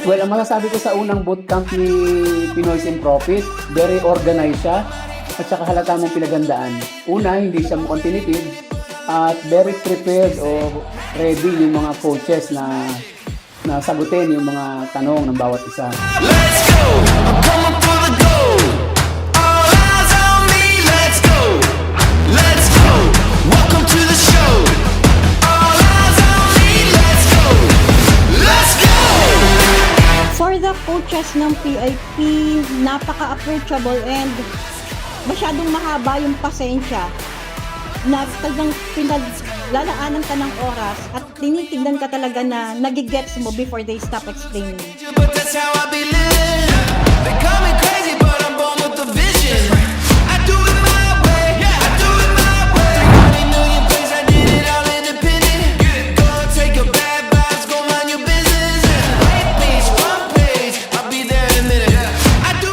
Well, ang masasabi ko sa unang bootcamp ni Pinoy's in Profit, very organized siya at saka halata mong pinagandaan. Una, hindi siya mukhang tinipid at very prepared o ready yung mga coaches na sagutin yung mga tanong ng bawat isa. Let's go! I'm coming for the gold. All eyes on me. Let's go! Let's go! Welcome to the show. All eyes on me. Let's go! Let's go! For the coaches ng PIP, napaka-approachable and masyadong mahaba yung pasensya na talagang pinaglalaanan ka ng oras at tinitignan ka talaga na nagigets mo before they stop explaining. But that's how I be living. They call me crazy, but I'm born with a vision. I do it my way. I do it my way. 20 million plays, I did it all independent. Go take your bad vibes, go mind your business. Right page, front page, I'll be there in a minute.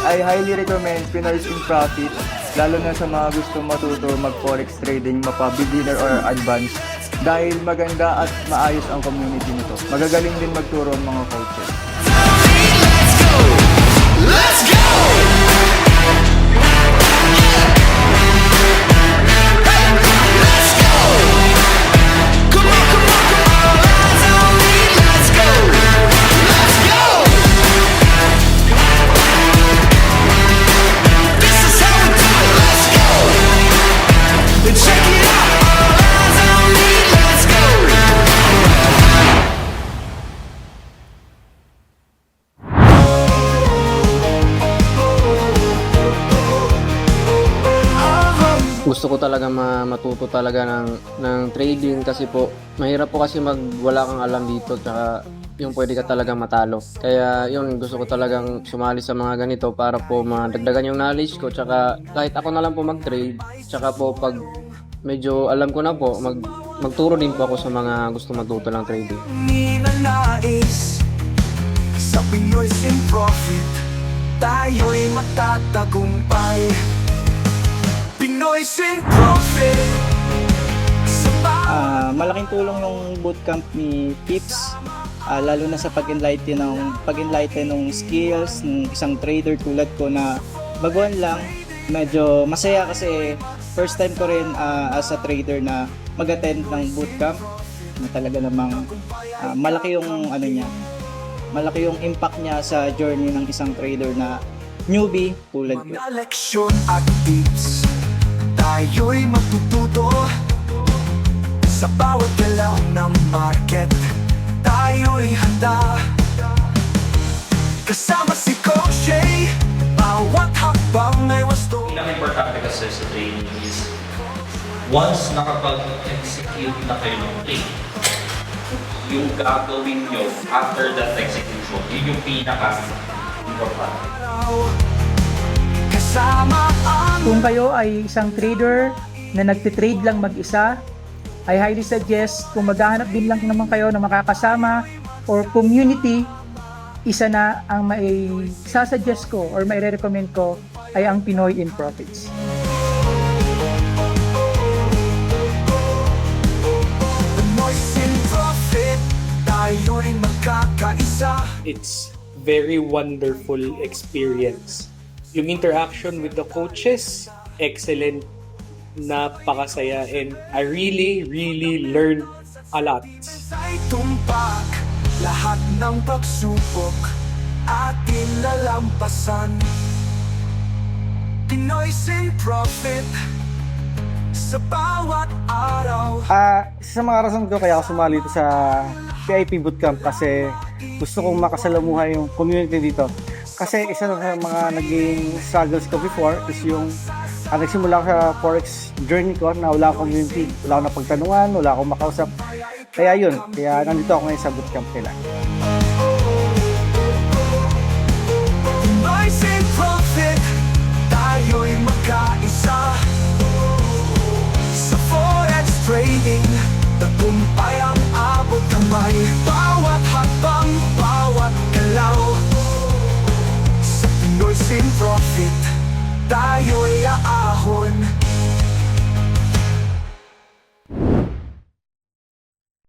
I highly recommend Pinoy's in Profit, lalo na sa mga gusto matuto mag-forex trading, mapa-beginner or advanced, dahil maganda at maayos ang community nito. Magagaling din magturo ang mga coaches. Let's go! Let's go! Let's go! Come on, come on, come on! All eyes on me. Let's go! Let's go! This is how we do it. Let's go! And check it out. All eyes on me. Let's go! Gusto ko talaga matuto talaga ng trading kasi po mahirap po kasi wala kang alam dito tsaka yung pwede ka talagang matalo. Kaya yun, gusto ko talagang sumali sa mga ganito para po madagdagan yung knowledge ko tsaka kahit ako na lang po mag-trade tsaka po pag medyo alam ko na po magturo din po ako sa mga gusto matuto ng trading. Ninanais sa Pinoy's in Profit, tayo'y matatagumpay. Pinoy's in Profit. Malaking tulong yung bootcamp ni Pips, lalo na sa pag-enlighten ng skills ng isang trader tulad ko na baguhan lang. Medyo masaya kasi first time ko rin as a trader na mag-attend ng bootcamp na talaga namang malaki yung malaki yung impact niya sa journey ng isang trader na newbie tulad ko. Mga leksyon at tips, tayo'y matututo sa bawat galaw ng market. Tayo'y handa kasama si Coach Shay, bawat hakbang ay wasto. Pinaka-importante kasi sa training is once nakapag-execute na kayo ng play, yung gagawin nyo after that execution, yun yung pinaka-importante. Kasama ang Kung kayo ay isang trader na nagtitrade lang mag-isa, I highly suggest kung maghahanap din lang naman kayo na makakasama or community, isa na ang maisasuggest ko or maire-recommend ko ay ang Pinoy in Profits. Pinoy's in Profit, tayo'y magkakaisa. It's very wonderful experience. Yung interaction with the coaches, excellent, napakasaya, and I really learned a lot. Sa'y tumpak, lahat ng pagsubok atin lalampasan. Pinoy's in Profit, sa bawat araw. Isa sa mga rason ko kaya ako sumali dito sa PIP Bootcamp kasi gusto kong makasalamuha yung community dito. Kasi isa sa mga naging struggles ko before is yung nagsimula ko sa forex journey ko na wala akong community, wala akong napagtanungan, wala akong makausap. Kaya nandito ako ngayon sa bootcamp nila. Pinoy's in Profit, tayo'y magkaisa. Sa forex trading, tagumpay ang abot kamay. Bawat hakbang, bawat galaw. Sa Pinoy's in Profit, tayo'y aahon.